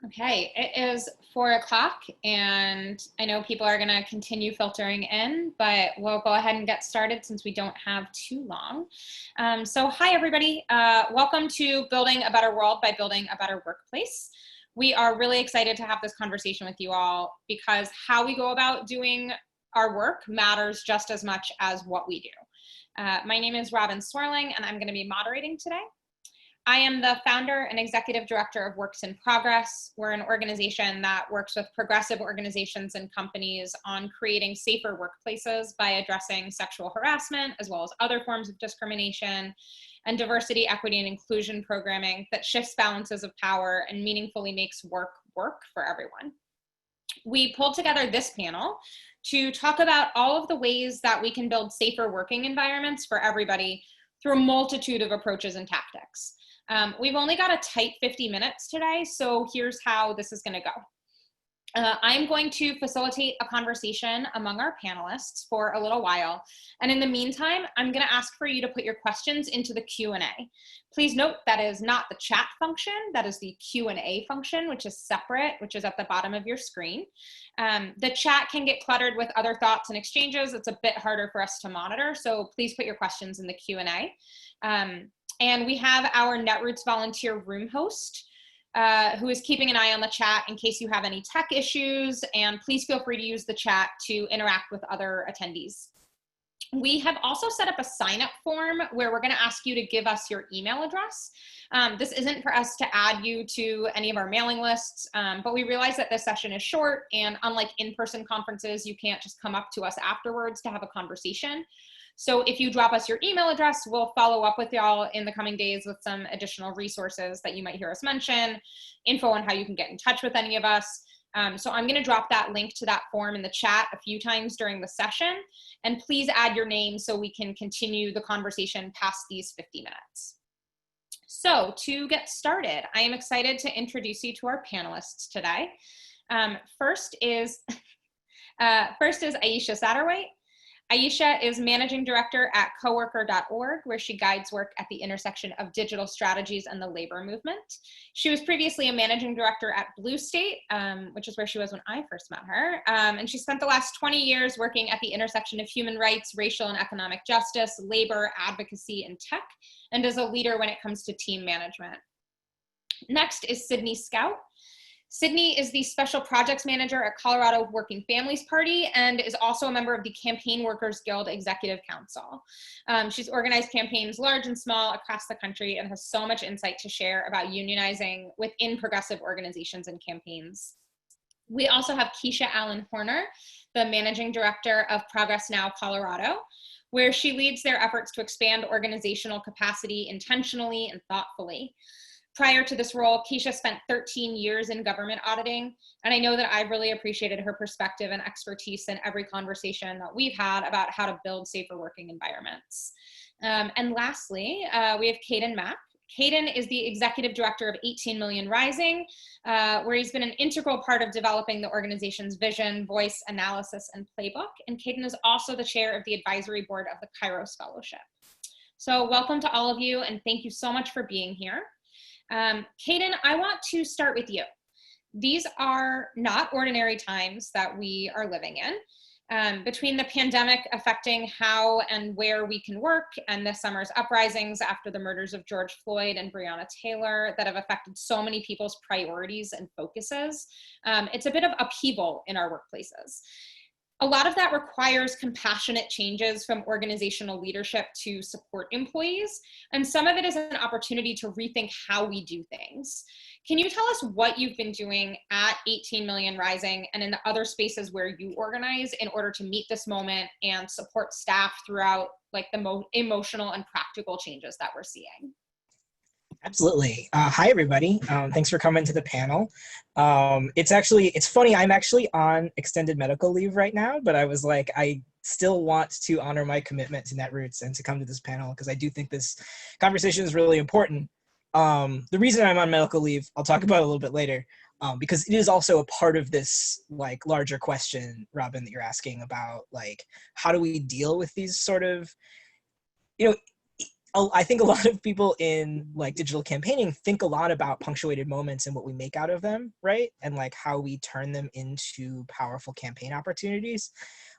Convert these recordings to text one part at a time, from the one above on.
Okay, it is 4 o'clock and I know people are going to continue filtering in, but we'll go ahead and get started since we don't have too long. So hi everybody, welcome to Building a Better World by Building a Better Workplace. We are really excited to have this conversation with you all because how we go about doing our work matters just as much as what we do. My name is Robyn Swirling and I'm going to be moderating today. I am the founder and executive director of Works in Progress. We're an organization that works with progressive organizations and companies on creating safer workplaces by addressing sexual harassment, as well as other forms of discrimination, and diversity, equity, and inclusion programming that shifts balances of power and meaningfully makes work for everyone. We pulled together this panel to talk about all of the ways that we can build safer working environments for everybody through a multitude of approaches and tactics. We've only got a tight 50 minutes today, so here's how this is going to go. I'm going to facilitate a conversation among our panelists for a little while, and in the meantime, I'm going to ask for you to put your questions into the Q&A. Please note that is not the chat function, that is the Q&A function, which is separate, which is at the bottom of your screen. The chat can get cluttered with other thoughts and exchanges. It's a bit harder for us to monitor, so please put your questions in the Q&A. And we have our Netroots volunteer room host who is keeping an eye on the chat in case you have any tech issues, and please feel free to use the chat to interact with other attendees. We have also set up a sign-up form where we're going to ask you to give us your email address. This isn't for us to add you to any of our mailing lists, but we realize that this session is short, and unlike in-person conferences, you can't just come up to us afterwards to have a conversation. So if you drop us your email address, we'll follow up with y'all in the coming days with some additional resources that you might hear us mention, info on how you can get in touch with any of us. So I'm going to drop that link to that form in the chat a few times during the session. And please add your name so we can continue the conversation past these 50 minutes. So to get started, I am excited to introduce you to our panelists today. First is Aisha Satterwhite. Aisha is Managing Director at coworker.org, where she guides work at the intersection of digital strategies and the labor movement. She was previously a Managing Director at Blue State, which is where she was when I first met her. And she spent the last 20 years working at the intersection of human rights, racial and economic justice, labor, advocacy, and tech, and is a leader when it comes to team management. Next is Sydney Scout. Sydney is the Special Projects Manager at Colorado Working Families Party and is also a member of the Campaign Workers Guild Executive Council. She's organized campaigns large and small across the country and has so much insight to share about unionizing within progressive organizations and campaigns. We also have Keshia Allen Horner, the Managing Director of Progress Now Colorado, where she leads their efforts to expand organizational capacity intentionally and thoughtfully. Prior to this role, Keshia spent 13 years in government auditing, and I know that I've really appreciated her perspective and expertise in every conversation that we've had about how to build safer working environments. And lastly, we have Cayden Mak. Cayden is the Executive Director of 18 Million Rising, where he's been an integral part of developing the organization's vision, voice, analysis, and playbook. And Cayden is also the chair of the advisory board of the Kairos Fellowship. So welcome to all of you, and thank you so much for being here. Cayden, I want to start with you. These are not ordinary times that we are living in. Between the pandemic affecting how and where we can work and this summer's uprisings after the murders of George Floyd and Breonna Taylor that have affected so many people's priorities and focuses, it's a bit of upheaval in our workplaces. A lot of that requires compassionate changes from organizational leadership to support employees, and some of it is an opportunity to rethink how we do things. Can you tell us what you've been doing at 18 Million Rising and in the other spaces where you organize in order to meet this moment and support staff throughout like the emotional and practical changes that we're seeing? Absolutely. Hi, everybody. Thanks for coming to the panel. It's funny, I'm actually on extended medical leave right now, but I was like, I still want to honor my commitment to Netroots and to come to this panel because I do think this conversation is really important. The reason I'm on medical leave, I'll talk about a little bit later, because it is also a part of this like larger question, Robyn, that you're asking about, like, how do we deal with these sort of, I think a lot of people in like digital campaigning think a lot about punctuated moments and what we make out of them, right? And like how we turn them into powerful campaign opportunities.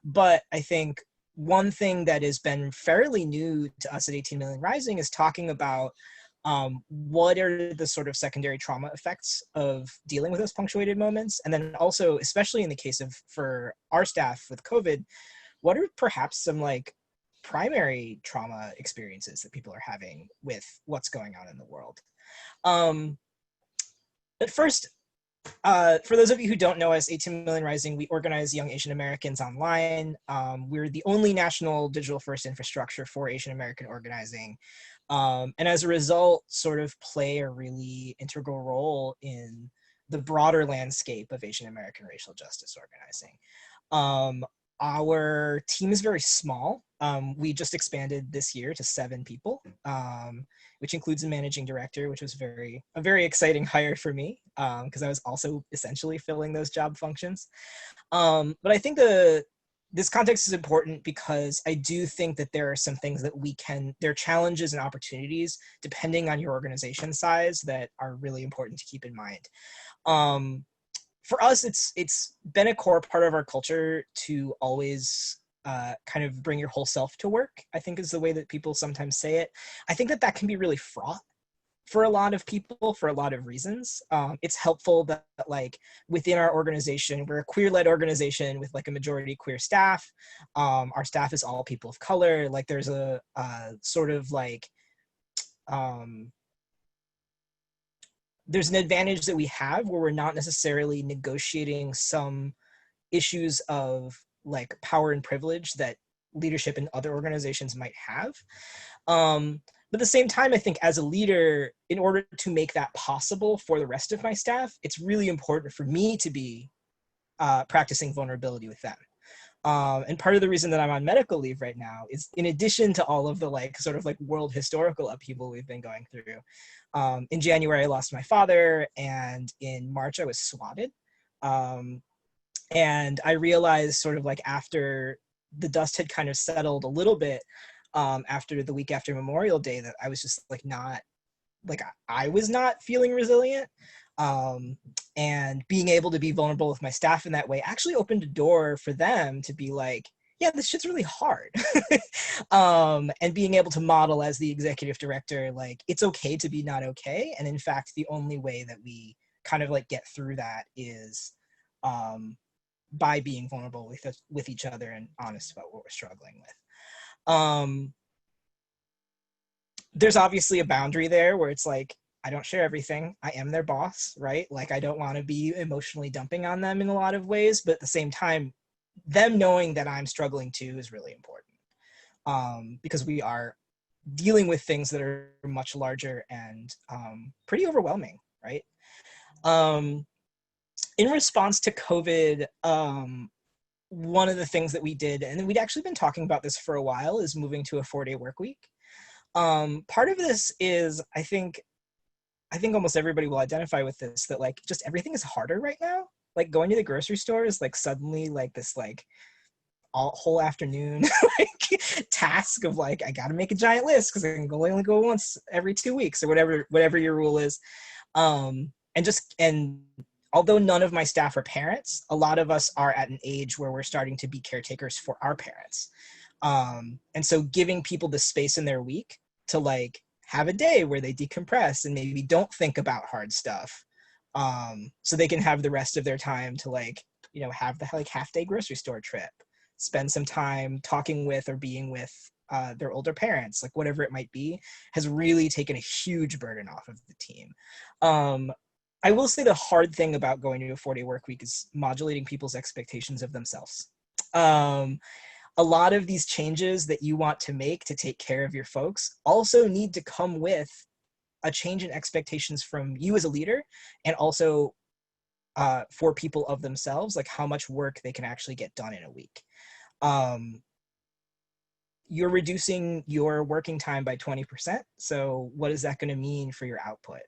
But I think one thing that has been fairly new to us at 18 Million Rising is talking about what are the sort of secondary trauma effects of dealing with those punctuated moments. And then also, especially in the case of for our staff with COVID, what are perhaps some like primary trauma experiences that people are having with what's going on in the world? Um, but first, for those of you who don't know us, 18 Million Rising, we organize young Asian Americans online. We're the only national digital first infrastructure for Asian American organizing. And as a result, sort of play a really integral role in the broader landscape of Asian American racial justice organizing. Um, our team is very small. We just expanded this year to 7 people, which includes a managing director, which was a very exciting hire for me because I was also essentially filling those job functions. But I think this context is important because I do think that there are some things that there are challenges and opportunities depending on your organization size that are really important to keep in mind. For us, it's been a core part of our culture to always kind of bring your whole self to work, I think is the way that people sometimes say it. I think that can be really fraught for a lot of people for a lot of reasons. It's helpful that like within our organization, we're a queer-led organization with like a majority queer staff. Our staff is all people of color. Like there's a sort of like, there's an advantage that we have where we're not necessarily negotiating some issues of like power and privilege that leadership in other organizations might have. But at the same time, I think as a leader, in order to make that possible for the rest of my staff, it's really important for me to be practicing vulnerability with them. And part of the reason that I'm on medical leave right now is in addition to all of the like sort of like world historical upheaval we've been going through. In January, I lost my father, and in March, I was swatted. And I realized sort of like after the dust had kind of settled a little bit, after the week after Memorial Day, that I was just like not, like I was not feeling resilient. And being able to be vulnerable with my staff in that way actually opened a door for them to be like, yeah, this shit's really hard. And being able to model as the executive director, like it's okay to be not okay. And in fact, the only way that we kind of like get through that is by being vulnerable with each other and honest about what we're struggling with. There's obviously a boundary there where it's like, I don't share everything. I am their boss, right? Like I don't want to be emotionally dumping on them in a lot of ways, but at the same time, them knowing that I'm struggling too is really important, because we are dealing with things that are much larger and pretty overwhelming, right? In response to COVID, one of the things that we did, and we'd actually been talking about this for a while, is moving to a 4-day work week. Part of this is, I think almost everybody will identify with this, that like just everything is harder right now. Like going to the grocery store is like suddenly like this like whole afternoon like task of like, I gotta make a giant list because I can only go once every 2 weeks or whatever your rule is. And although none of my staff are parents, a lot of us are at an age where we're starting to be caretakers for our parents. And so giving people the space in their week to like have a day where they decompress and maybe don't think about hard stuff, so they can have the rest of their time to like, you know, have the like half-day grocery store trip, spend some time talking with or being with their older parents, like whatever it might be, has really taken a huge burden off of the team. I will say the hard thing about going to a 4-day work week is modulating people's expectations of themselves. A lot of these changes that you want to make to take care of your folks also need to come with a change in expectations from you as a leader, and also for people of themselves, like how much work they can actually get done in a week. You're reducing your working time by 20%. So what is that going to mean for your output?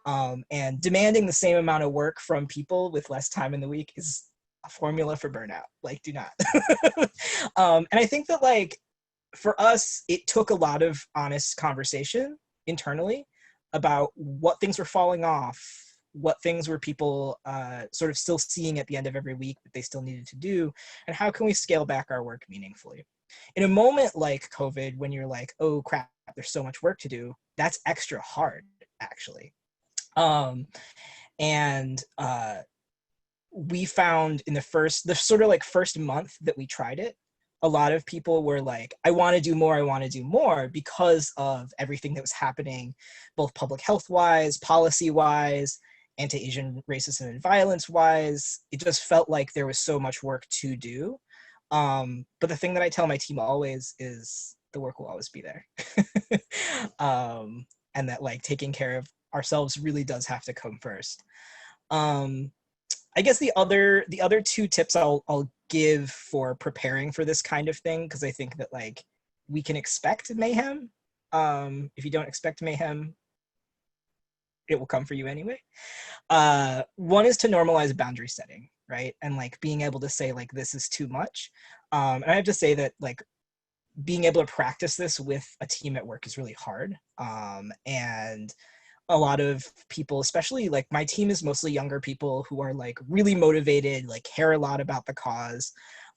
And demanding the same amount of work from people with less time in the week is a formula for burnout. Like, do not. And I think that like for us, it took a lot of honest conversation internally about what things were falling off, what things were people sort of still seeing at the end of every week that they still needed to do, and how can we scale back our work meaningfully. In a moment like COVID, when you're like, oh crap, there's so much work to do, that's extra hard, actually. And we found in the sort of like first month that we tried it, a lot of people were like, I want to do more, I want to do more, because of everything that was happening, both public health wise, policy wise, anti-Asian racism and violence wise. It just felt like there was so much work to do. But the thing that I tell my team always is the work will always be there. And that like taking care of ourselves really does have to come first. I guess the other two tips I'll give for preparing for this kind of thing, because I think that like we can expect mayhem. If you don't expect mayhem, it will come for you anyway. One is to normalize boundary setting, right? And like being able to say like, this is too much. And I have to say that like being able to practice this with a team at work is really hard. And a lot of people, especially like my team is mostly younger people who are like really motivated, like care a lot about the cause,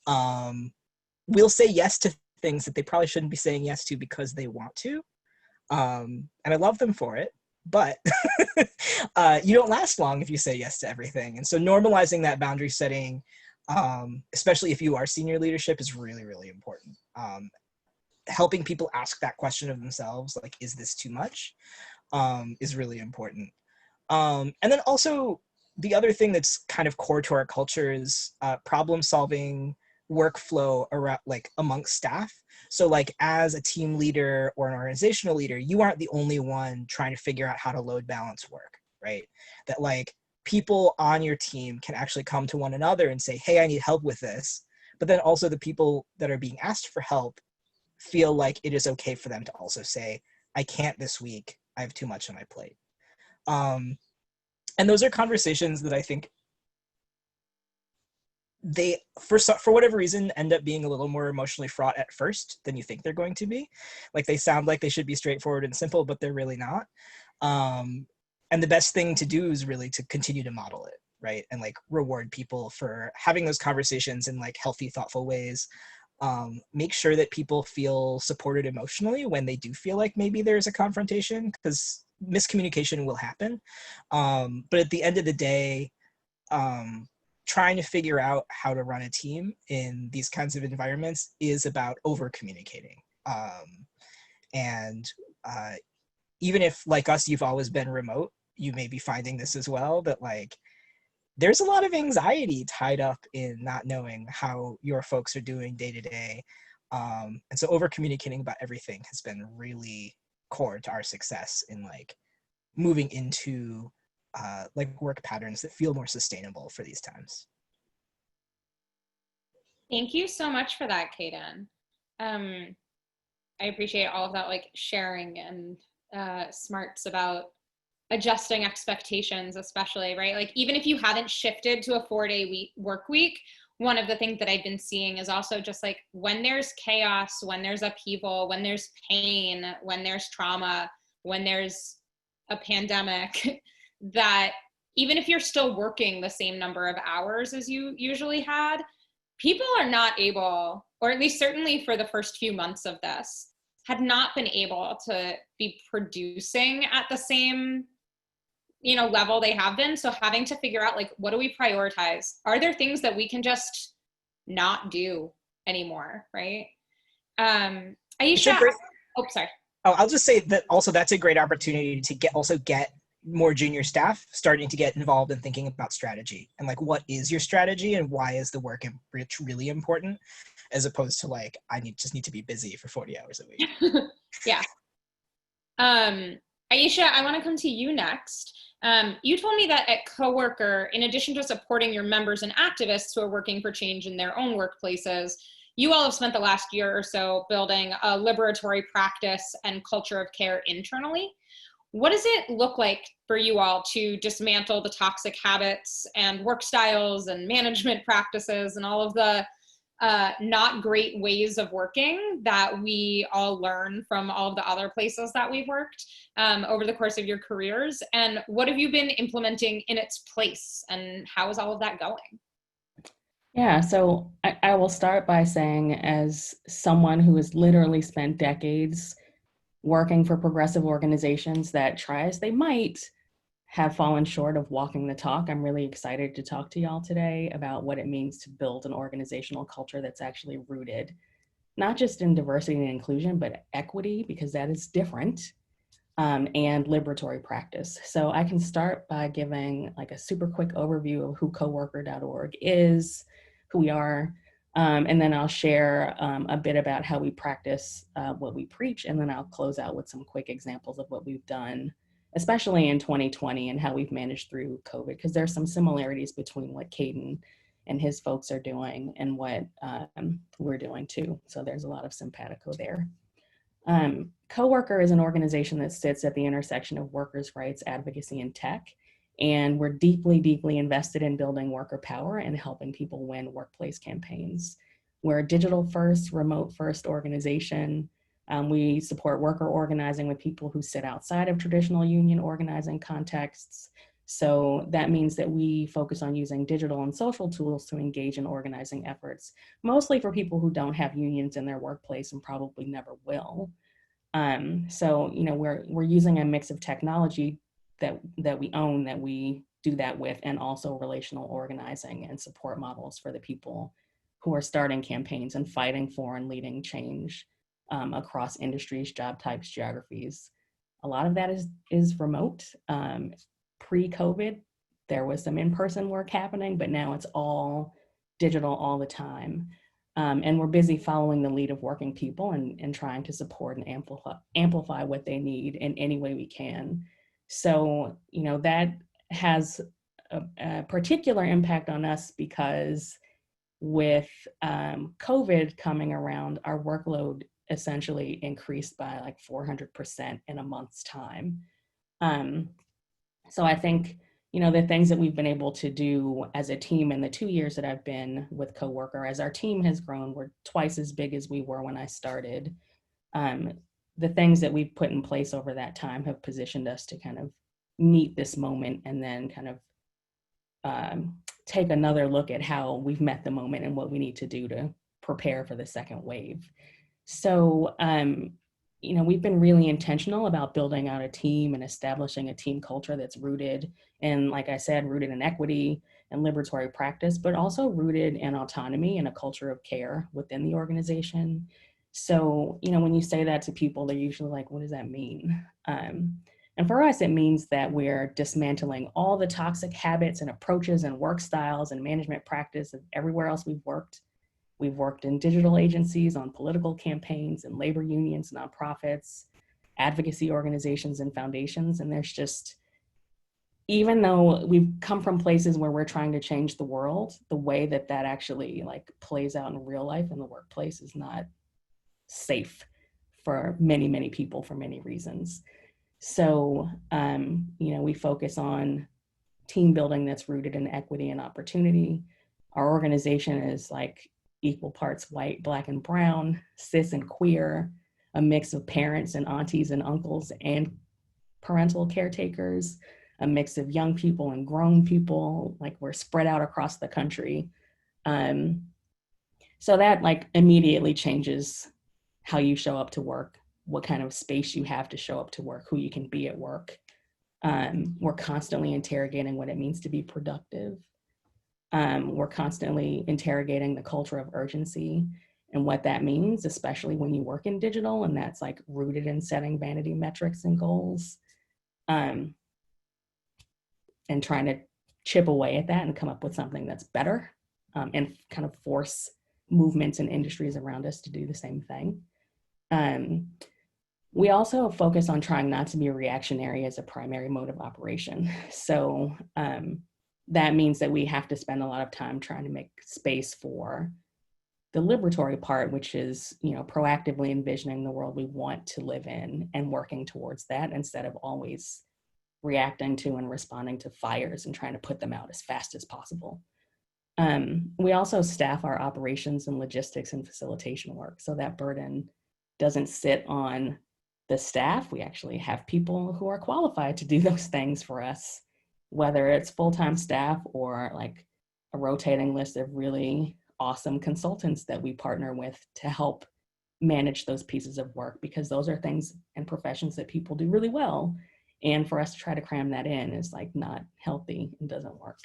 will say yes to things that they probably shouldn't be saying yes to because they want to. And I love them for it, but you don't last long if you say yes to everything. And so normalizing that boundary setting, especially if you are senior leadership, is really, really important. Helping people ask that question of themselves, like, is this too much? Is really important. And then also the other thing that's kind of core to our culture is problem solving workflow around like amongst staff. So like as a team leader or an organizational leader, you aren't the only one trying to figure out how to load balance work, right? That like people on your team can actually come to one another and say, hey, I need help with this. But then also the people that are being asked for help feel like it is okay for them to also say, I can't this week, I have too much on my plate. And those are conversations that I think they, for whatever reason, end up being a little more emotionally fraught at first than you think they're going to be. Like they sound like they should be straightforward and simple, but they're really not. And the best thing to do is really to continue to model it, right? And like reward people for having those conversations in like healthy, thoughtful ways. Make sure that people feel supported emotionally when they do feel like maybe there's a confrontation, because miscommunication will happen. But at the end of the day, trying to figure out how to run a team in these kinds of environments is about over communicating. And even if like us, you've always been remote, you may be finding this as well, that like there's a lot of anxiety tied up in not knowing how your folks are doing day to day. And so over communicating about everything has been really core to our success in like moving into like work patterns that feel more sustainable for these times. Thank you so much for that, Cayden. I appreciate all of that, like sharing and smarts about adjusting expectations, especially, right? Like even if you hadn't shifted to a 4-day work week, one of the things that I've been seeing is also just like when there's chaos, when there's upheaval, when there's pain, when there's trauma, when there's a pandemic, that even if you're still working the same number of hours as you usually had, people are not able, or at least certainly for the first few months of this, had not been able to be producing at the same level they have been. So having to figure out like, what do we prioritize? Are there things that we can just not do anymore, right? Aisha, sorry. Oh, I'll just say that also that's a great opportunity to get more junior staff starting to get involved in thinking about strategy and like, what is your strategy and why is the work really important, as opposed to like, I just need to be busy for 40 hours a week. Yeah. Aisha, I want to come to you next. You told me that at Coworker, in addition to supporting your members and activists who are working for change in their own workplaces, you all have spent the last year or so building a liberatory practice and culture of care internally. What does it look like for you all to dismantle the toxic habits and work styles and management practices and all of the not great ways of working that we all learn from all of the other places that we've worked over the course of your careers? And what have you been implementing in its place, and how is all of that going? Yeah, so I will start by saying, as someone who has literally spent decades working for progressive organizations that try as they might have fallen short of walking the talk, I'm really excited to talk to y'all today about what it means to build an organizational culture that's actually rooted not just in diversity and inclusion, but equity, because that is different, and liberatory practice. So I can start by giving like a super quick overview of who coworker.org is, who we are, and then I'll share a bit about how we practice what we preach, and then I'll close out with some quick examples of what we've done, especially in 2020, and how we've managed through COVID, because there's some similarities between what Cayden and his folks are doing and what we're doing too. So there's a lot of simpatico there. Coworker is an organization that sits at the intersection of workers' rights, advocacy, and tech. And we're deeply, deeply invested in building worker power and helping people win workplace campaigns. We're a digital first, remote first organization. We support worker organizing with people who sit outside of traditional union organizing contexts. So that means that we focus on using digital and social tools to engage in organizing efforts, mostly for people who don't have unions in their workplace and probably never will. So, you know, we're using a mix of technology that we own, that we do that with, and also relational organizing and support models for the people who are starting campaigns and fighting for and leading change across industries, job types, geographies. A lot of that is remote. Pre-COVID, there was some in-person work happening, but now it's all digital all the time. And we're busy following the lead of working people and trying to support and amplify what they need in any way we can. So, you know, that has a particular impact on us because with COVID coming around, our workload essentially increased by like 400% in a month's time. So I think, you know, the things that we've been able to do as a team in the 2 years that I've been with Coworker, as our team has grown, we're twice as big as we were when I started. The things that we've put in place over that time have positioned us to kind of meet this moment and then kind of take another look at how we've met the moment and what we need to do to prepare for the second wave. So, you know, we've been really intentional about building out a team and establishing a team culture that's rooted in, like I said, rooted in equity and liberatory practice, but also rooted in autonomy and a culture of care within the organization. So, you know, when you say that to people, they're usually like, what does that mean? And for us, it means that we're dismantling all the toxic habits and approaches and work styles and management practice of everywhere else we've worked. We've worked in digital agencies, on political campaigns, and labor unions, nonprofits, advocacy organizations, and foundations. And there's just, even though we've come from places where we're trying to change the world, the way that that actually like plays out in real life in the workplace is not safe for many, many people for many reasons. So, you know, we focus on team building that's rooted in equity and opportunity. Our organization is like equal parts white, black, and brown, cis and queer, a mix of parents and aunties and uncles and parental caretakers, a mix of young people and grown people, like we're spread out across the country. So that like immediately changes how you show up to work, what kind of space you have to show up to work, who you can be at work. We're constantly interrogating what it means to be productive. We're constantly interrogating the culture of urgency and what that means, especially when you work in digital, and that's like rooted in setting vanity metrics and goals, and trying to chip away at that and come up with something that's better, and kind of force movements and industries around us to do the same thing. We also focus on trying not to be reactionary as a primary mode of operation. So that means that we have to spend a lot of time trying to make space for the liberatory part, which is, you know, proactively envisioning the world we want to live in and working towards that instead of always reacting to and responding to fires and trying to put them out as fast as possible. We also staff our operations and logistics and facilitation work, so that burden doesn't sit on the staff. We actually have people who are qualified to do those things for us, whether it's full-time staff or like a rotating list of really awesome consultants that we partner with to help manage those pieces of work, because those are things and professions that people do really well. And for us to try to cram that in is like not healthy and doesn't work.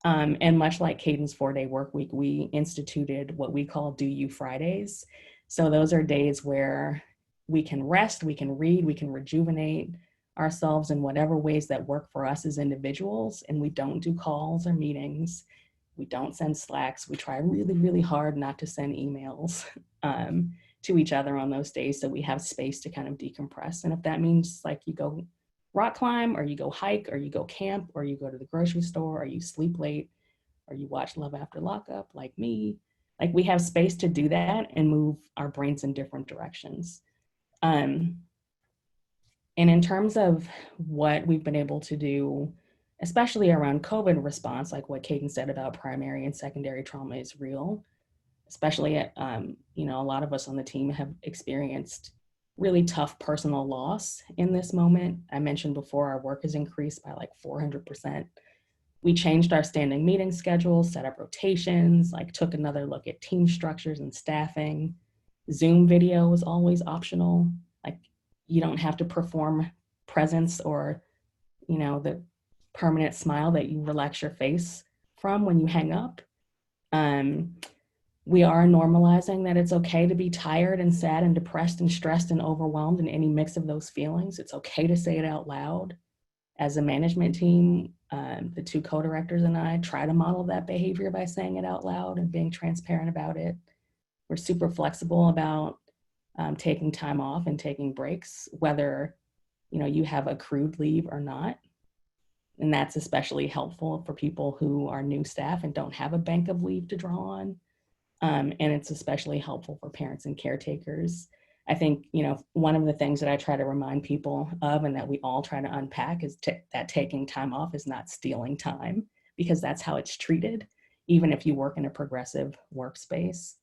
And much like Cayden's 4-day work week, we instituted what we call Do You Fridays. So those are days where we can rest, we can read, we can rejuvenate ourselves in whatever ways that work for us as individuals. And we don't do calls or meetings. We don't send Slacks. We try really, really hard not to send emails to each other on those days, so we have space to kind of decompress. And if that means like you go rock climb, or you go hike, or you go camp, or you go to the grocery store, or you sleep late, or you watch Love After Lockup like me, like we have space to do that and move our brains in different directions. And in terms of what we've been able to do, especially around COVID response, like what Cayden said about primary and secondary trauma is real, especially you know, a lot of us on the team have experienced really tough personal loss in this moment. I mentioned before, our work has increased by like 400%. We changed our standing meeting schedule, set up rotations, like took another look at team structures and staffing. Zoom video is always optional. Like you don't have to perform presence or, you know, the permanent smile that you relax your face from when you hang up. We are normalizing that it's okay to be tired and sad and depressed and stressed and overwhelmed, and any mix of those feelings. It's okay to say it out loud. As a management team, the 2 co-directors and I try to model that behavior by saying it out loud and being transparent about it. We're super flexible about taking time off and taking breaks, whether, you know, you have accrued leave or not. And that's especially helpful for people who are new staff and don't have a bank of leave to draw on. And it's especially helpful for parents and caretakers. I think, you know, one of the things that I try to remind people of, and that we all try to unpack, is that taking time off is not stealing time, because that's how it's treated, even if you work in a progressive workspace.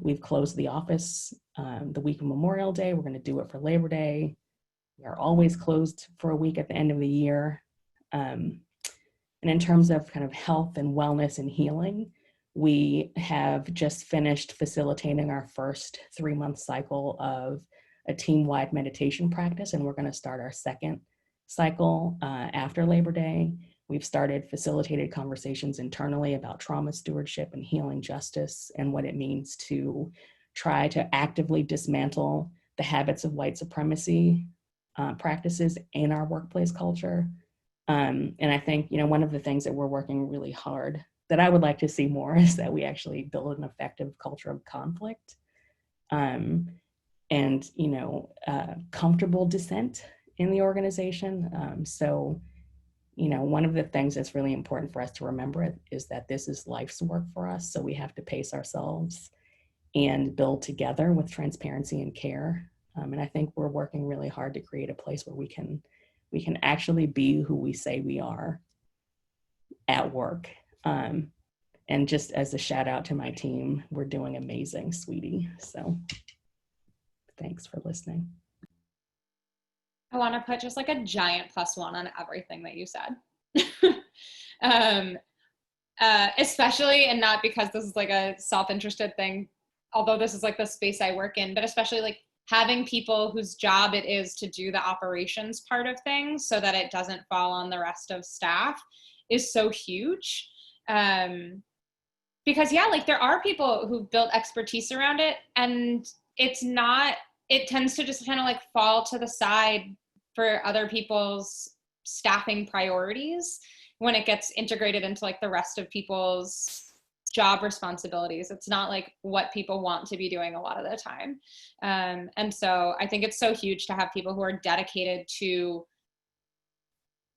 We've closed the office the week of Memorial Day. We're going to do it for Labor Day. We are always closed for a week at the end of the year. And in terms of kind of health and wellness and healing, we have just finished facilitating our first 3-month cycle of a team-wide meditation practice, and we're going to start our second cycle after Labor Day. We've started facilitated conversations internally about trauma stewardship and healing justice, and what it means to try to actively dismantle the habits of white supremacy practices in our workplace culture. And I think, you know, one of the things that we're working really hard that I would like to see more is that we actually build an effective culture of conflict and, you know, comfortable dissent in the organization. So, you know, one of the things that's really important for us to remember is that this is life's work for us. So we have to pace ourselves and build together with transparency and care. And I think we're working really hard to create a place where we can actually be who we say we are at work. And just as a shout out to my team, we're doing amazing, sweetie. So thanks for listening. I want to put just like a giant +1 on everything that you said. Especially, and not because this is like a self-interested thing, although this is like the space I work in, but especially like having people whose job it is to do the operations part of things so that it doesn't fall on the rest of staff is so huge. Because yeah, like there are people who've built expertise around it, and it tends to just kind of like fall to the side for other people's staffing priorities when it gets integrated into like the rest of people's job responsibilities. It's not like what people want to be doing a lot of the time. And so I think it's so huge to have people who are dedicated to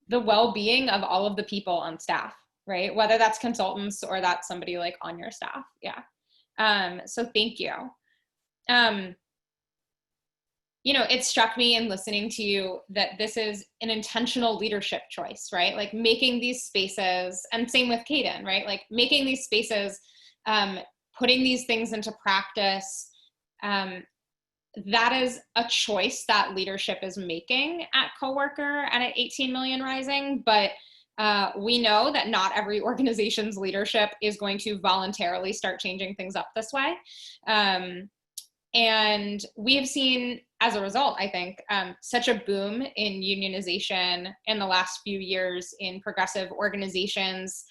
the well-being of all of the people on staff, right? Whether that's consultants or that's somebody like on your staff. Yeah. So thank you. it struck me in listening to you that this is an intentional leadership choice, right? Like making these spaces, and same with Cayden, right? Like making these spaces, putting these things into practice. That is a choice that leadership is making at Coworker and at 18 Million Rising, but we know that not every organization's leadership is going to voluntarily start changing things up this way. And we have seen, as a result, I think, such a boom in unionization in the last few years in progressive organizations,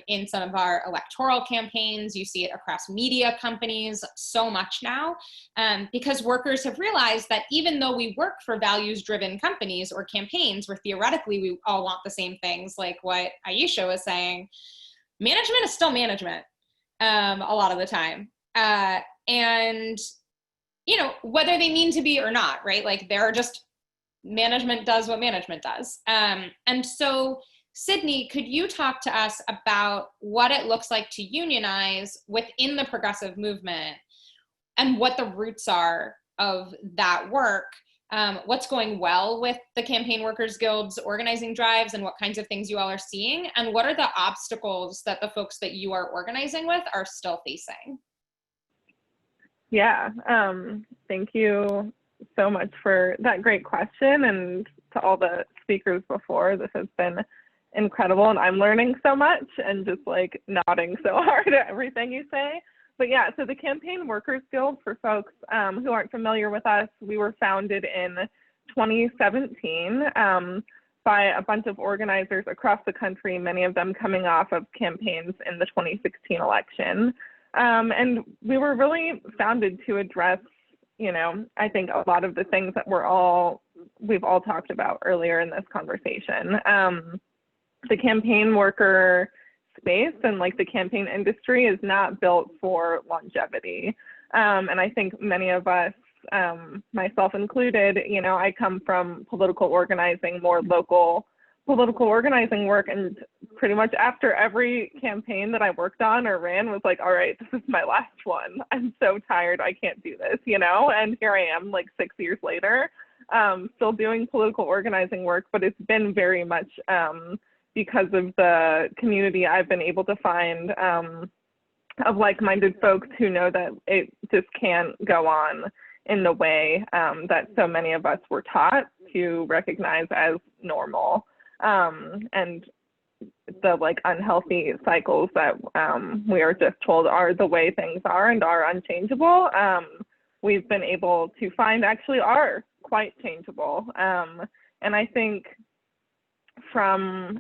in some of our electoral campaigns. You see it across media companies so much now, because workers have realized that even though we work for values-driven companies or campaigns where theoretically we all want the same things, like what Aisha was saying, management is still management a lot of the time. And, whether they mean to be or not, right? Like they're just, management does what management does. And so, Sydney, could you talk to us about what it looks like to unionize within the progressive movement and what the roots are of that work? What's going well with the Campaign Workers Guild's organizing drives and what kinds of things you all are seeing? And what are the obstacles that the folks that you are organizing with are still facing? Yeah, thank you so much for that great question, and to all the speakers before. This has been incredible, and I'm learning so much and just like nodding so hard at everything you say. But yeah, so the Campaign Workers Guild, for folks who aren't familiar with us, we were founded in 2017 by a bunch of organizers across the country, many of them coming off of campaigns in the 2016 election. And we were really founded to address, I think a lot of the things that we've all talked about earlier in this conversation. The campaign worker space and like the campaign industry is not built for longevity. And I think many of us, myself included, I come from political organizing, more local political organizing work, and pretty much after every campaign that I worked on or ran was like, all right, this is my last one. I'm so tired, I can't do this, and here I am like 6 years later, still doing political organizing work, but it's been very much because of the community I've been able to find of like-minded folks who know that it just can't go on in the way that so many of us were taught to recognize as normal. And the like unhealthy cycles that we are just told are the way things are and are unchangeable, we've been able to find actually are quite changeable. And I think from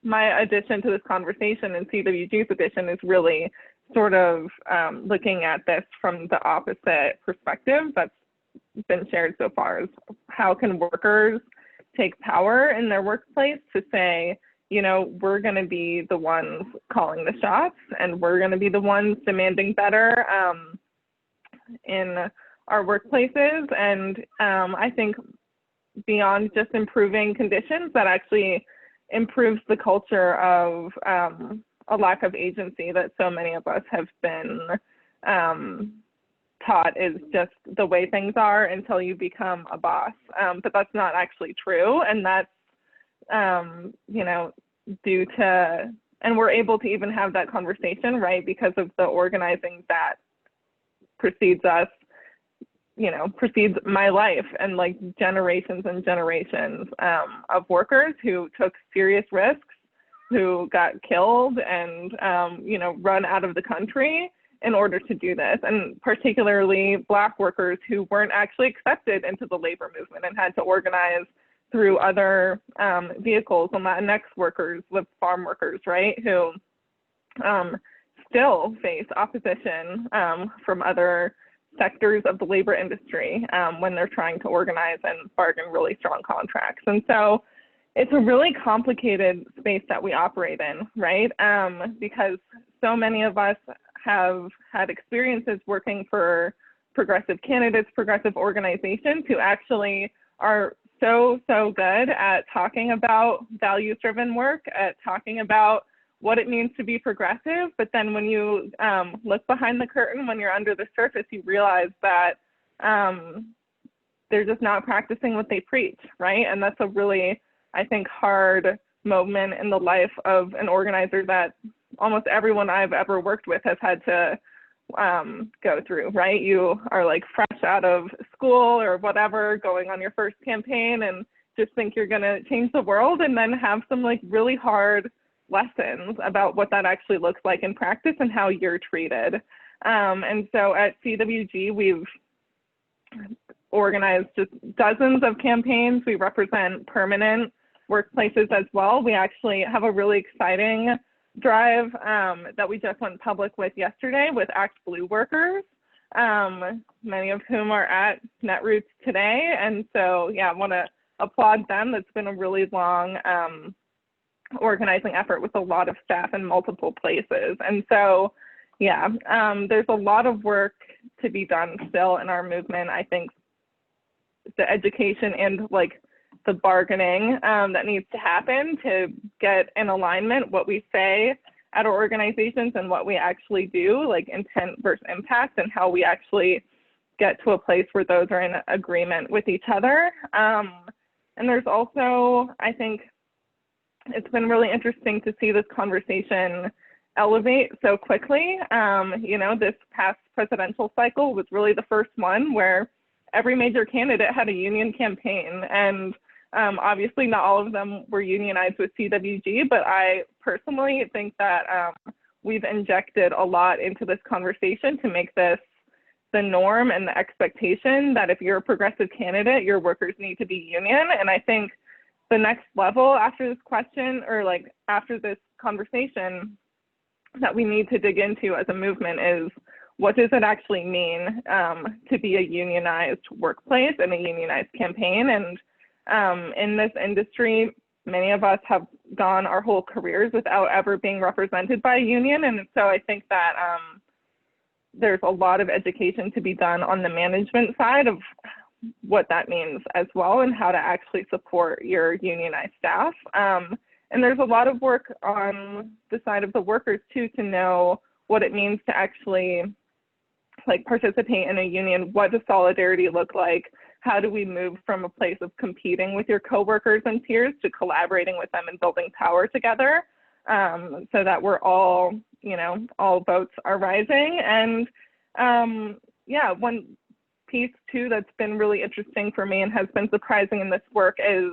my addition to this conversation and CWG's addition is really sort of looking at this from the opposite perspective that's been shared so far, is how can workers take power in their workplace to say, we're going to be the ones calling the shots and we're going to be the ones demanding better in our workplaces. And I think beyond just improving conditions, that actually improves the culture of a lack of agency that so many of us have been taught is just the way things are until you become a boss. But that's not actually true. And that's, due to, and we're able to even have that conversation, right, because of the organizing that precedes us, precedes my life and like generations and generations of workers who took serious risks, who got killed and, run out of the country in order to do this, and particularly Black workers who weren't actually accepted into the labor movement and had to organize through other vehicles, and Latinx workers with farm workers, right, who still face opposition from other sectors of the labor industry when they're trying to organize and bargain really strong contracts. And so it's a really complicated space that we operate in, right? Because so many of us have had experiences working for progressive candidates, progressive organizations who actually are so good at talking about values-driven work, at talking about what it means to be progressive. But then when you look behind the curtain, when you're under the surface, you realize that they're just not practicing what they preach, right? And that's a really, I think, hard moment in the life of an organizer that almost everyone I've ever worked with has had to go through, right? You are like fresh out of school or whatever, going on your first campaign and just think you're gonna change the world, and then have some like really hard lessons about what that actually looks like in practice and how you're treated. And so at CWG, we've organized just dozens of campaigns. We represent permanent workplaces as well. We actually have a really exciting drive that we just went public with yesterday with Act Blue workers, many of whom are at Netroots today. And so, yeah, I want to applaud them. That's been a really long organizing effort with a lot of staff in multiple places. And so, yeah, there's a lot of work to be done still in our movement. I think the education and like the bargaining that needs to happen to get in alignment what we say at our organizations and what we actually do, like intent versus impact, and how we actually get to a place where those are in agreement with each other. And there's also, I think it's been really interesting to see this conversation elevate so quickly. You know, this past presidential cycle was really the first one where every major candidate had a union campaign, and obviously not all of them were unionized with CWG, but I personally think that we've injected a lot into this conversation to make this the norm and the expectation that if you're a progressive candidate, your workers need to be union. And I think the next level after this question, or like after this conversation, that we need to dig into as a movement is, what does it actually mean to be a unionized workplace and a unionized campaign? And in this industry, many of us have gone our whole careers without ever being represented by a union. And so I think that there's a lot of education to be done on the management side of what that means as well, and how to actually support your unionized staff. And there's a lot of work on the side of the workers too, to know what it means to actually like participate in a union. What does solidarity look like? How do we move from a place of competing with your coworkers and peers to collaborating with them and building power together, so that we're all, you know, all boats are rising? And yeah, one piece too that's been really interesting for me and has been surprising in this work is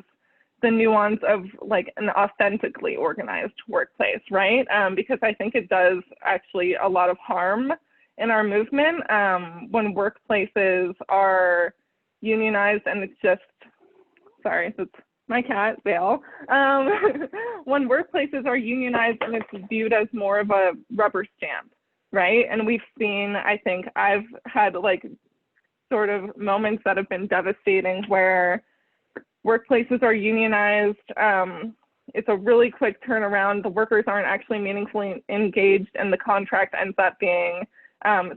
the nuance of like an authentically organized workplace, right? Because I think it does actually a lot of harm in our movement when workplaces are unionized, and it's just, sorry, that's my cat, Vale. When workplaces are unionized and it's viewed as more of a rubber stamp, right? And we've seen, I think I've had like sort of moments that have been devastating where workplaces are unionized. It's a really quick turnaround. The workers aren't actually meaningfully engaged, and the contract ends up being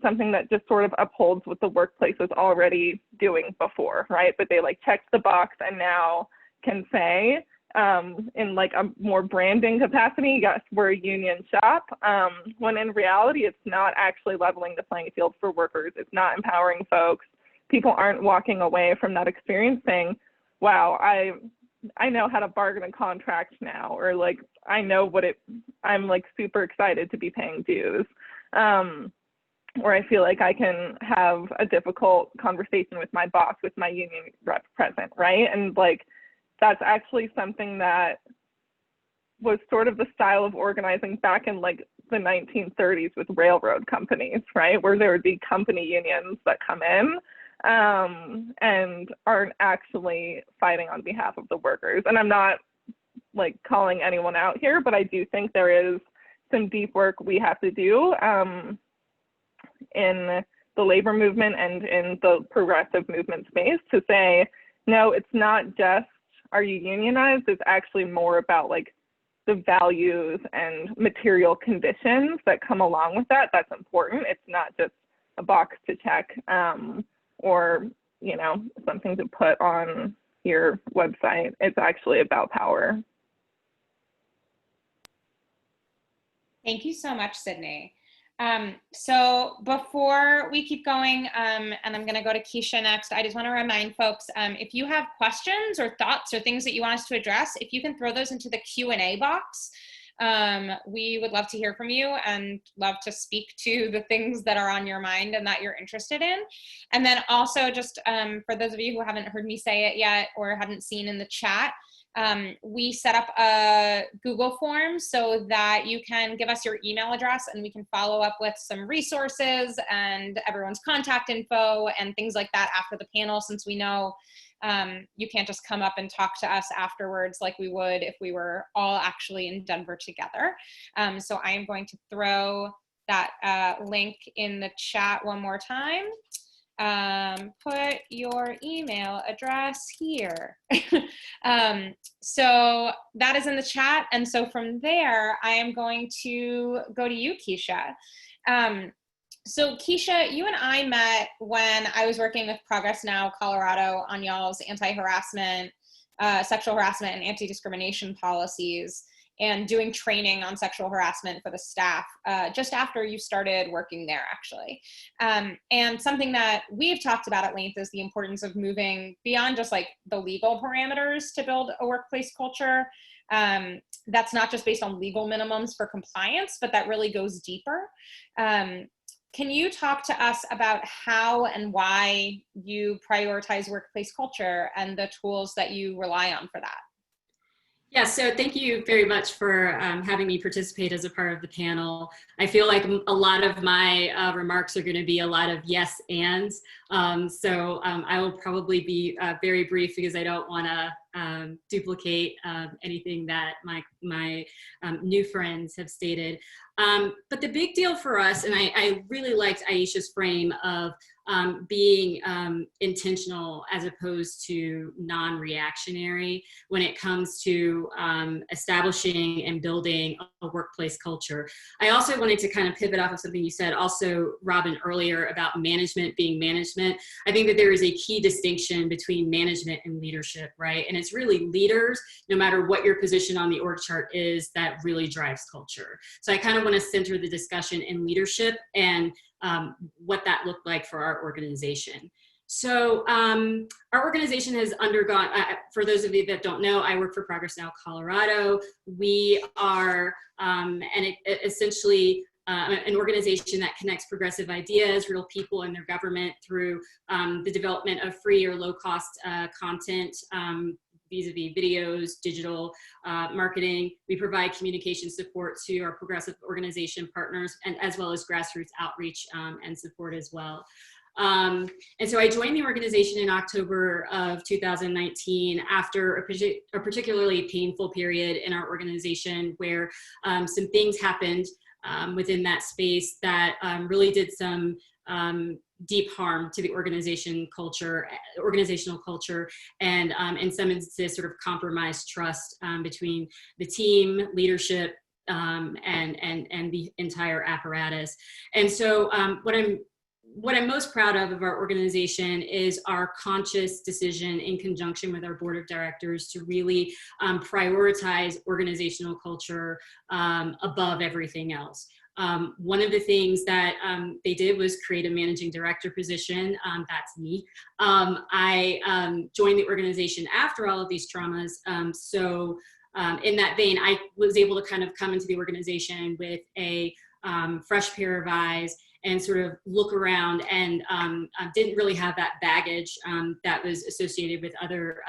something that just sort of upholds what the workplace was already doing before, right? But they like checked the box and now can say in like a more branding capacity, yes, we're a union shop, when in reality, it's not actually leveling the playing field for workers. It's not empowering folks. People aren't walking away from that experience saying, wow, I know how to bargain a contract now, or like, I know what I'm like super excited to be paying dues. Or I feel like I can have a difficult conversation with my boss, with my union rep present, right? And like, that's actually something that was sort of the style of organizing back in like the 1930s with railroad companies, right? Where there would be company unions that come in and aren't actually fighting on behalf of the workers. And I'm not like calling anyone out here, but I do think there is some deep work we have to do in the labor movement and in the progressive movement space to say, no, it's not just, are you unionized? It's actually more about like the values and material conditions that come along with that. That's important. It's not just a box to check or, you know, something to put on your website. It's actually about power. Thank you so much, Sydney. So before we keep going, and I'm going to go to Keshia next, I just want to remind folks, if you have questions or thoughts or things that you want us to address, if you can throw those into the Q&A box, we would love to hear from you and love to speak to the things that are on your mind and that you're interested in. And then also just for those of you who haven't heard me say it yet or haven't seen in the chat, we set up a Google form so that you can give us your email address and we can follow up with some resources and everyone's contact info and things like that after the panel, since we know you can't just come up and talk to us afterwards like we would if we were all actually in Denver together. So I am going to throw that link in the chat one more time. Put your email address here. So that is in the chat. And so from there, I am going to go to you, Keshia. So Keshia, you and I met when I was working with Progress Now Colorado on y'all's anti-harassment, sexual harassment and anti-discrimination policies, and doing training on sexual harassment for the staff just after you started working there, actually. And something that we've talked about at length is the importance of moving beyond just like the legal parameters to build a workplace culture that's not just based on legal minimums for compliance, but that really goes deeper. Can you talk to us about how and why you prioritize workplace culture and the tools that you rely on for that? Yeah, so thank you very much for having me participate as a part of the panel. I feel like a lot of my remarks are going to be a lot of yes ands. So I will probably be very brief because I don't want to duplicate anything that my new friends have stated. But the big deal for us, and I really liked Aisha's frame of being intentional as opposed to non-reactionary when it comes to establishing and building a workplace culture. I also wanted to kind of pivot off of something you said also, Robyn, earlier about management being management. I think that there is a key distinction between management and leadership, right? And it's really leaders, no matter what your position on the org chart is, that really drives culture. So I kind of want to center the discussion in leadership and what that looked like for our organization. So our organization has undergone, for those of you that don't know, I work for Progress Now Colorado. We are essentially an organization that connects progressive ideas, real people, and their government through the development of free or low-cost content, vis-a-vis videos, digital marketing. We provide communication support to our progressive organization partners, and as well as grassroots outreach and support as well. And so I joined the organization in October of 2019 after a particularly painful period in our organization where some things happened within that space that really did some deep harm to the organizational culture, and in some instances sort of compromised trust between the team, leadership, and the entire apparatus. And so what I'm most proud of our organization is our conscious decision in conjunction with our board of directors to really prioritize organizational culture above everything else. One of the things that they did was create a managing director position. That's me. I joined the organization after all of these traumas. So in that vein, I was able to kind of come into the organization with a fresh pair of eyes and sort of look around, and didn't really have that baggage that was associated with other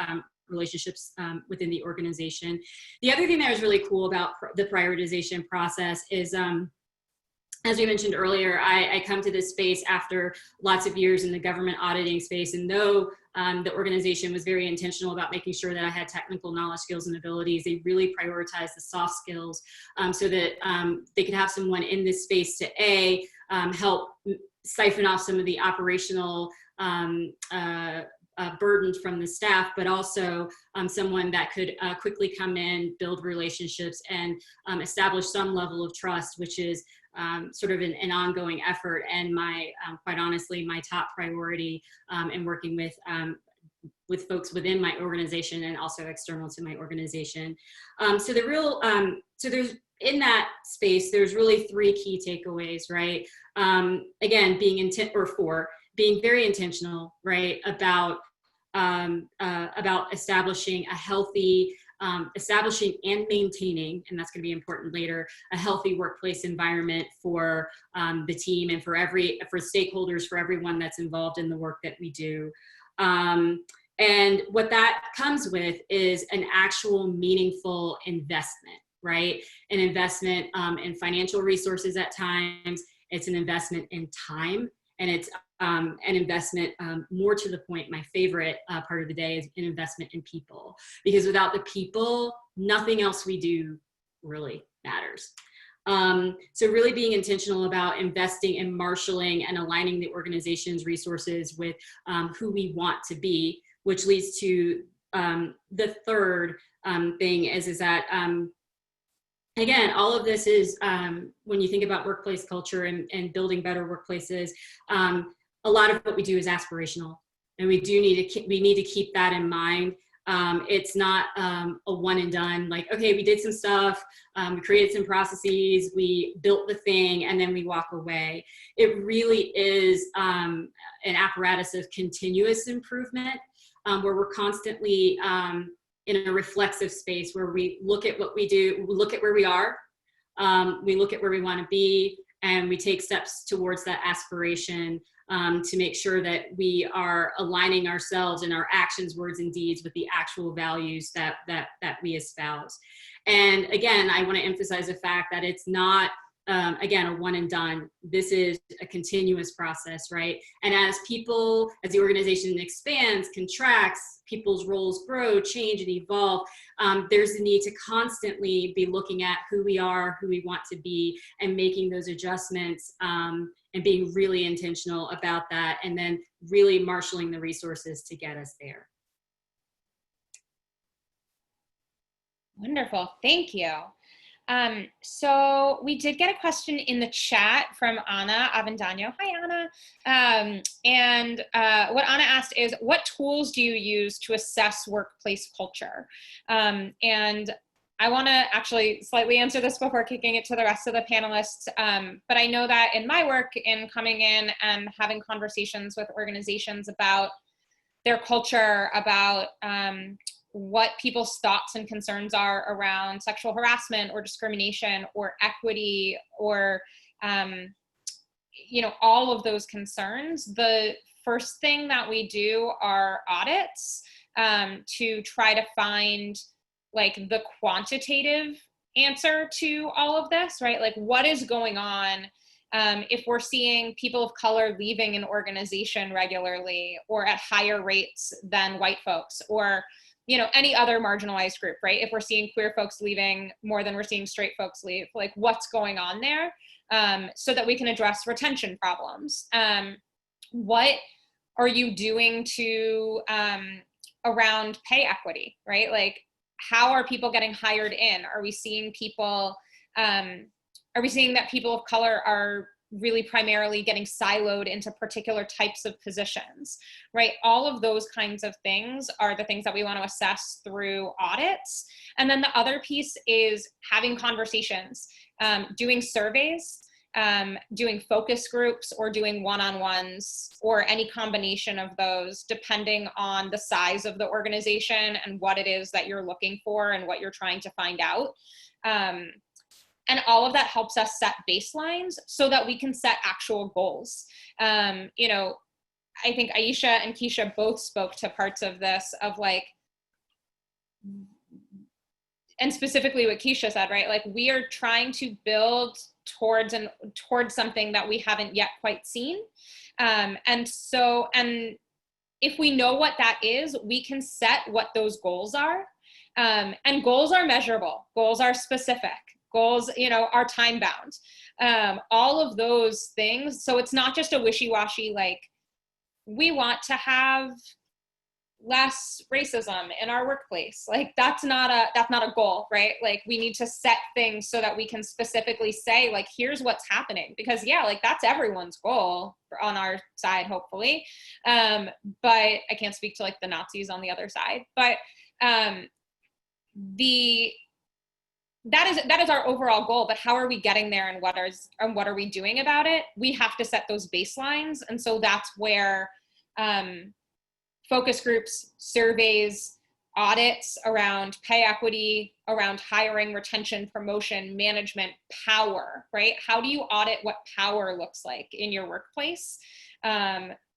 relationships within the organization. The other thing that was really cool about the prioritization process is, as we mentioned earlier, I come to this space after lots of years in the government auditing space, and though the organization was very intentional about making sure that I had technical knowledge, skills, and abilities, they really prioritized the soft skills so that they could have someone in this space to help siphon off some of the operational burden from the staff, but also someone that could quickly come in, build relationships, and establish some level of trust, which is sort of an ongoing effort, and quite honestly, my top priority in working with folks within my organization and also external to my organization. So the real so there's, in that space, there's really 3 key takeaways, right? Again, being very intentional, right, about establishing a healthy, establishing and maintaining, and that's going to be important later, a healthy workplace environment for the team and for stakeholders, for everyone that's involved in the work that we do. And what that comes with is an actual meaningful investment, right? An investment in financial resources at times. It's an investment in time, and it's an investment, more to the point, my favorite part of the day is an investment in people. Because without the people, nothing else we do really matters. So really being intentional about investing and marshaling and aligning the organization's resources with who we want to be, which leads to the third thing is that, again, all of this is, when you think about workplace culture and building better workplaces, a lot of what we do is aspirational, and we need to keep that in mind. It's not a one and done, like, okay, we did some stuff, we created some processes, we built the thing, and then we walk away. It really is an apparatus of continuous improvement, where we're constantly in a reflexive space where we look at what we do, we look at where we are, we look at where we want to be, and we take steps towards that aspiration to make sure that we are aligning ourselves and our actions, words, and deeds with the actual values that we espouse. And again, I want to emphasize the fact that it's not, again, a one and done. This is a continuous process, right? And as the organization expands, contracts, people's roles grow, change, and evolve, there's a need to constantly be looking at who we are, who we want to be, and making those adjustments, and being really intentional about that, and then really marshaling the resources to get us there. Wonderful, thank you. So we did get a question in the chat from Anna Avendano. Hi, Anna. And what Anna asked is, what tools do you use to assess workplace culture? And I want to actually slightly answer this before kicking it to the rest of the panelists. But I know that in my work, in coming in and having conversations with organizations about their culture, about what people's thoughts and concerns are around sexual harassment or discrimination or equity or, all of those concerns, the first thing that we do are audits to try to find like the quantitative answer to all of this, right? Like, what is going on if we're seeing people of color leaving an organization regularly or at higher rates than white folks, or any other marginalized group, right? If we're seeing queer folks leaving more than we're seeing straight folks leave, like, what's going on there, so that we can address retention problems. What are you doing to around pay equity, right? Like, how are people getting hired in? Are we seeing that people of color are really primarily getting siloed into particular types of positions, right? All of those kinds of things are the things that we want to assess through audits. And then the other piece is having conversations, doing surveys, doing focus groups, or doing one-on-ones, or any combination of those, depending on the size of the organization and what it is that you're looking for and what you're trying to find out. And all of that helps us set baselines so that we can set actual goals. I think Aisha and Keshia both spoke to parts of this, of like, and specifically what Keshia said, right? Like, we are trying to build towards something that we haven't yet quite seen. And if we know what that is, we can set what those goals are. And goals are measurable. Goals are specific. Goals, are time bound. All of those things. So it's not just a wishy-washy, like, we want to have less racism in our workplace. Like, that's not a goal, right? Like, we need to set things so that we can specifically say, like, here's what's happening, because like, that's everyone's goal on our side, hopefully. But I can't speak to like the Nazis on the other side, but that is our overall goal, but how are we getting there, and what are we doing about it? We have to set those baselines. And so that's where focus groups, surveys, audits around pay equity, around hiring, retention, promotion, management, power, right? How do you audit what power looks like in your workplace?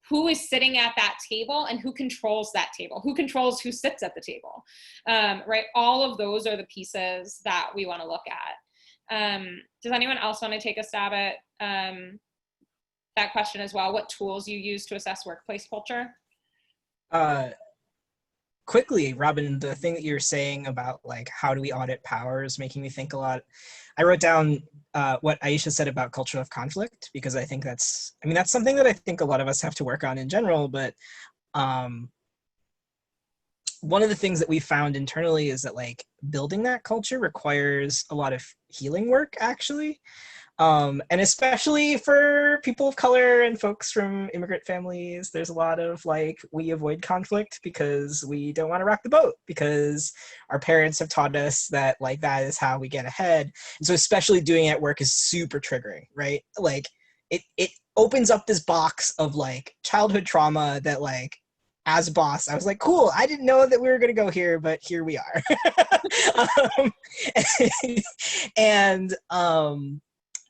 Who is sitting at that table and who controls that table? Who controls who sits at the table, right? All of those are the pieces that we want to look at. Does anyone else want to take a stab at that question as well? What tools you use to assess workplace culture? Quickly, Robin, the thing that you're saying about like how do we audit power is making me think a lot. I wrote down what Aisha said about culture of conflict, because I think that's something that I think a lot of us have to work on in general. But one of the things that we found internally is that like building that culture requires a lot of healing work, actually. And especially for people of color and folks from immigrant families, there's a lot of like, we avoid conflict because we don't want to rock the boat, because our parents have taught us that like that is how we get ahead. And so especially doing it at work is super triggering, right? Like it opens up this box of like childhood trauma that like, as a boss, I was like, cool, I didn't know that we were going to go here, but here we are. And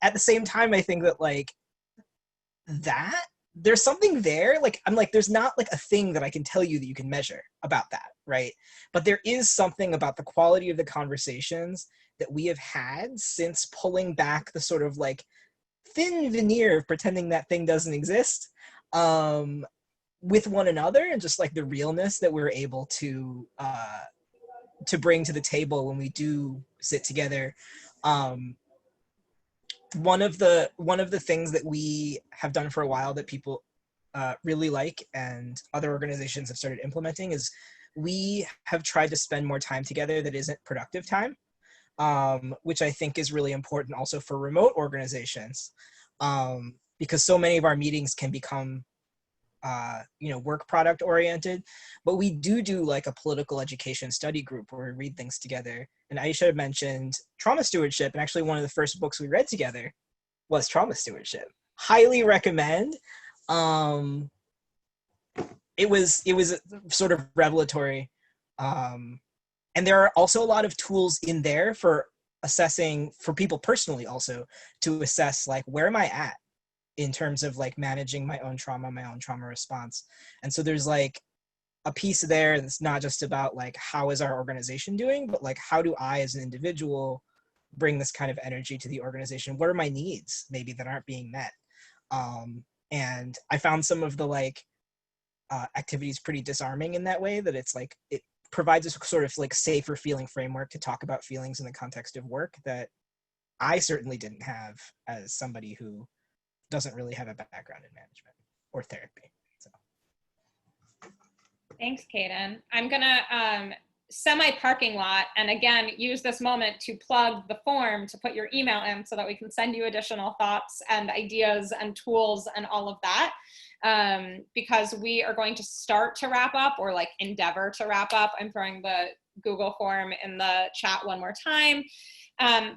at the same time, I think that like that there's something there. Like I'm like, there's not like a thing that I can tell you that you can measure about that, right? But there is something about the quality of the conversations that we have had since pulling back the sort of like thin veneer of pretending that thing doesn't exist with one another, and just like the realness that we're able to bring to the table when we do sit together. One of the things that we have done for a while that people really like and other organizations have started implementing is we have tried to spend more time together that isn't productive time, which I think is really important also for remote organizations, because so many of our meetings can become work product oriented, but we do like a political education study group where we read things together. And Aisha had mentioned trauma stewardship, and actually one of the first books we read together was trauma stewardship. Highly recommend. It was sort of revelatory, and there are also a lot of tools in there for assessing, for people personally also, to assess like, where am I at in terms of like managing my own trauma response. And so there's like a piece there that's not just about like, how is our organization doing, but like, how do I as an individual bring this kind of energy to the organization? What are my needs maybe that aren't being met? And I found some of the like activities pretty disarming in that way, that it's like, it provides a sort of like safer feeling framework to talk about feelings in the context of work that I certainly didn't have as somebody who doesn't really have a background in management or therapy. So. Thanks, Cayden. I'm gonna semi-parking lot, and again, use this moment to plug the form to put your email in so that we can send you additional thoughts and ideas and tools and all of that, because we are going to start to wrap up, or like endeavor to wrap up. I'm throwing the Google form in the chat one more time.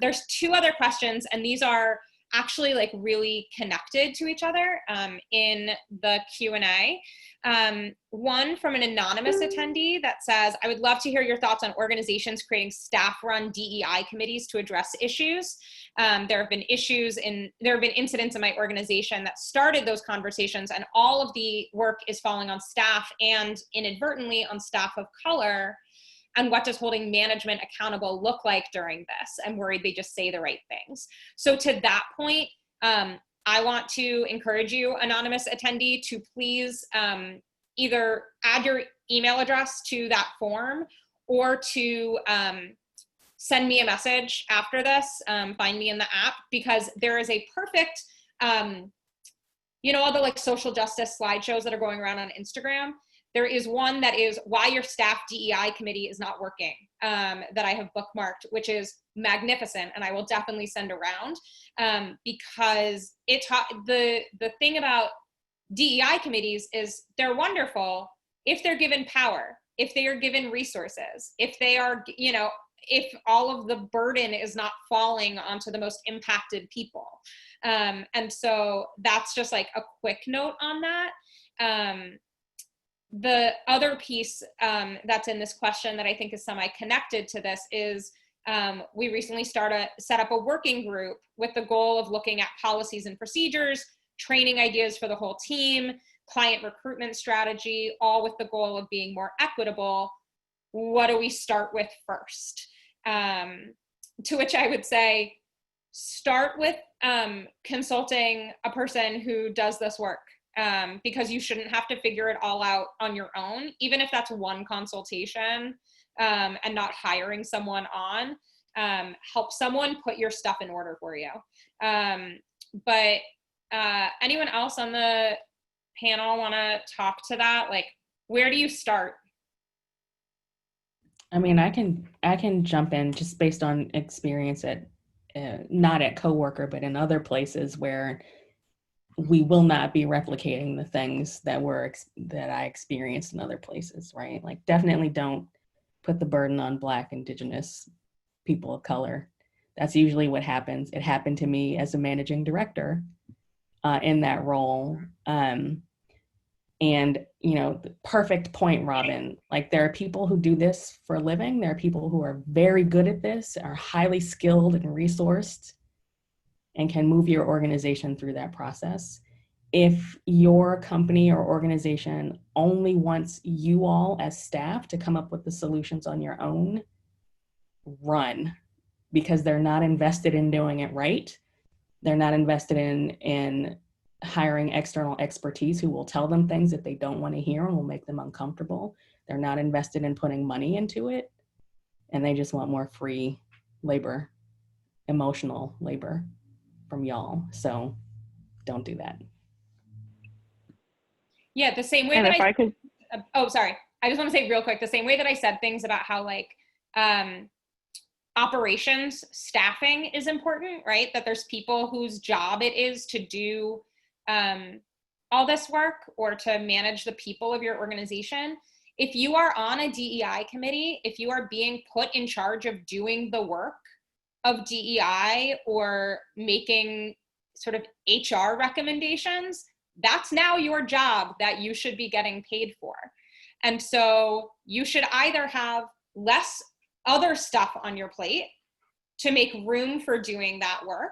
There's two other questions, and these are actually like really connected to each other in the Q&A. One from an anonymous attendee that says, I would love to hear your thoughts on organizations creating staff-run DEI committees to address issues. There have been incidents in my organization that started those conversations, and all of the work is falling on staff, and inadvertently on staff of color. And what does holding management accountable look like during this? I'm worried they just say the right things. So to that point, I want to encourage you, anonymous attendee, to please either add your email address to that form, or to send me a message after this, find me in the app, because there is a perfect, all the like social justice slideshows that are going around on Instagram. There is one that is why your staff DEI committee is not working, that I have bookmarked, which is magnificent, and I will definitely send around, because the thing about DEI committees is they're wonderful if they're given power, if they are given resources, if they are, if all of the burden is not falling onto the most impacted people. And so that's just like a quick note on that. The other piece that's in this question that I think is semi-connected to this is we recently set up a working group with the goal of looking at policies and procedures, training ideas for the whole team, client recruitment strategy, all with the goal of being more equitable. What do we start with first? To which I would say, start with consulting a person who does this work, because you shouldn't have to figure it all out on your own, even if that's one consultation, and not hiring someone on. Help someone put your stuff in order for you. But anyone else on the panel want to talk to that? Like, where do you start? I mean, I can jump in just based on experience at not at coworker, but in other places where we will not be replicating the things that I experienced in other places, right? Like, definitely don't put the burden on Black, Indigenous, people of color. That's usually what happens. It happened to me as a managing director in that role. And, you know, perfect point, Robyn. Like, there are people who do this for a living. There are people who are very good at this, are highly skilled and resourced, and can move your organization through that process. If your company or organization only wants you all as staff to come up with the solutions on your own, run, because they're not invested in doing it right. They're not invested in hiring external expertise who will tell them things that they don't want to hear and will make them uncomfortable. They're not invested in putting money into it, and they just want more free labor, emotional labor from y'all. So don't do that. Yeah, the same way And that if I could, oh, sorry. I just want to say real quick, the same way that I said things about how like operations staffing is important, right? That there's people whose job it is to do all this work or to manage the people of your organization. If you are on a DEI committee, if you are being put in charge of doing the work of DEI or making sort of HR recommendations, that's now your job that you should be getting paid for. And so you should either have less other stuff on your plate to make room for doing that work,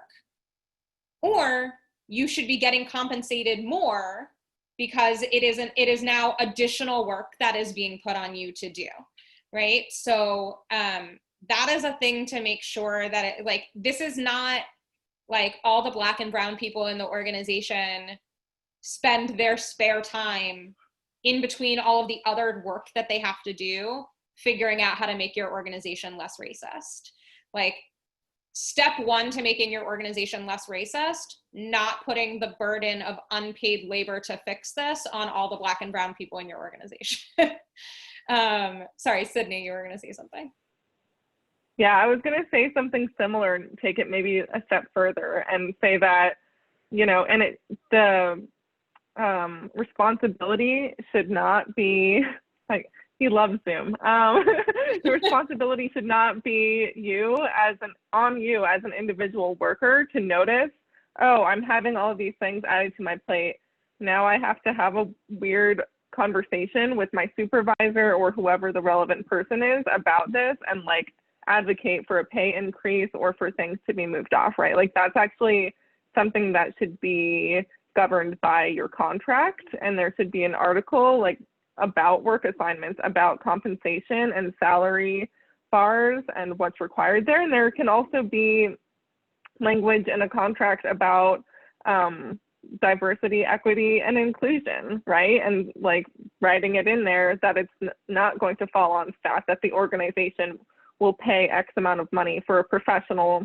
or you should be getting compensated more because it is now additional work that is being put on you to do, right? So that is a thing to make sure that it, like, this is not like all the Black and brown people in the organization spend their spare time in between all of the other work that they have to do, figuring out how to make your organization less racist. Like, step one to making your organization less racist, not putting the burden of unpaid labor to fix this on all the Black and brown people in your organization. Sorry, Sydney, you were gonna say something. yeah, I was going to say something similar and take it maybe a step further and say that, you know, and the responsibility should not be like, he loves Zoom. The responsibility should not be on you as an individual worker to notice, oh, I'm having all of these things added to my plate. Now I have to have a weird conversation with my supervisor or whoever the relevant person is about this and like advocate for a pay increase or for things to be moved off, right? Like, that's actually something that should be governed by your contract, and there should be an article like about work assignments, about compensation and salary bars and what's required there. And there can also be language in a contract about diversity, equity, and inclusion, right? And like writing it in there that it's not going to fall on staff, that the organization will pay X amount of money for a professional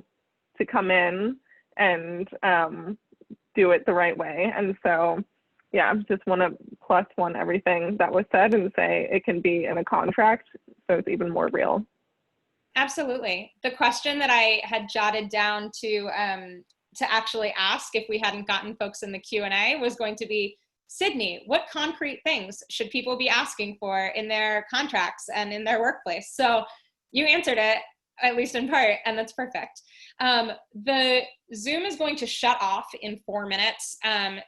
to come in and do it the right way. And so, yeah, just want to +1 everything that was said and say it can be in a contract, so it's even more real. Absolutely. The question that I had jotted down to actually ask if we hadn't gotten folks in the Q&A was going to be, Sydney, what concrete things should people be asking for in their contracts and in their workplace? So you answered it. at least in part, and that's perfect. The Zoom is going to shut off in 4 minutes.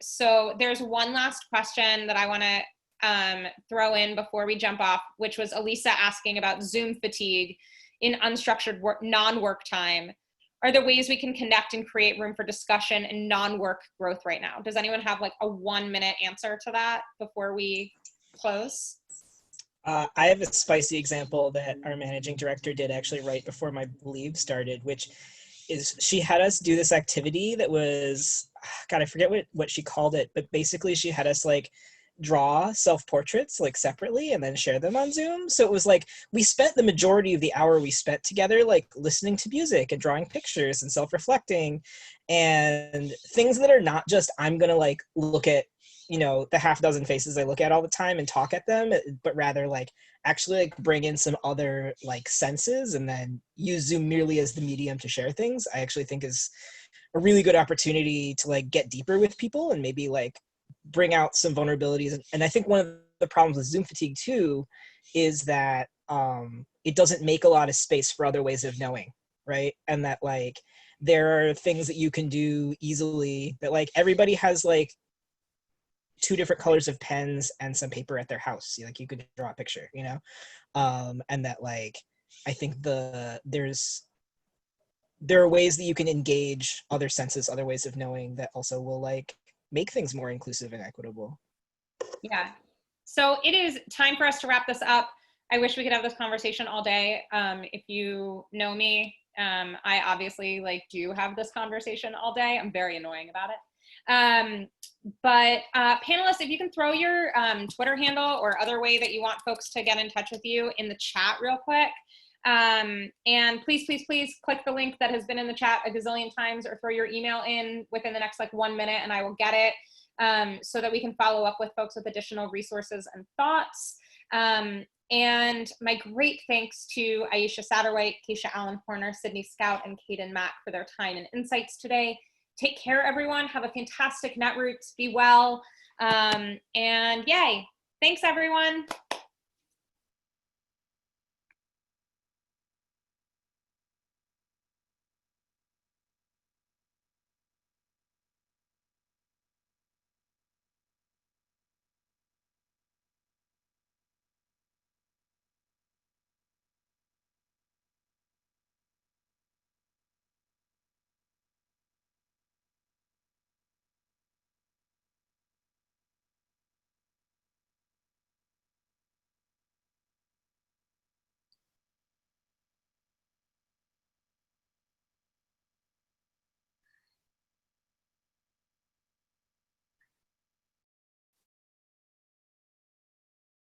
So there's one last question that I want to throw in before we jump off, which was Elisa asking about Zoom fatigue in unstructured work, non-work time. Are there ways we can connect and create room for discussion and non-work growth right now? Does anyone have like a 1-minute answer to that before we close? I have a spicy example that our managing director did actually right before my leave started, which is she had us do this activity that was, God, I forget what she called it, but basically she had us like draw self-portraits like separately and then share them on Zoom. So it was like we spent the majority of the hour we spent together like listening to music and drawing pictures and self-reflecting and things that are not just I'm gonna like look at, you know, the half dozen faces I look at all the time and talk at them, but rather like actually like bring in some other like senses and then use Zoom merely as the medium to share things. I actually think is a really good opportunity to like get deeper with people and maybe like bring out some vulnerabilities. And I think one of the problems with Zoom fatigue too is that it doesn't make a lot of space for other ways of knowing, right? And that like there are things that you can do easily that like everybody has like 2 different colors of pens and some paper at their house. Like you could draw a picture, you know? And that like, I think there are ways that you can engage other senses, other ways of knowing that also will like make things more inclusive and equitable. Yeah. So it is time for us to wrap this up. I wish we could have this conversation all day. If you know me, I obviously like do have this conversation all day. I'm very annoying about it. But panelists, if you can throw your Twitter handle or other way that you want folks to get in touch with you in the chat real quick. And please, please, please click the link that has been in the chat a gazillion times or throw your email in within the next like 1 minute and I will get it so that we can follow up with folks with additional resources and thoughts. And my great thanks to Aisha Satterwhite, Keshia Allen Horner, Sydney Scout, and Cayden Mak for their time and insights today. Take care, everyone. Have a fantastic Netroots. Be well. And yay. Thanks, everyone.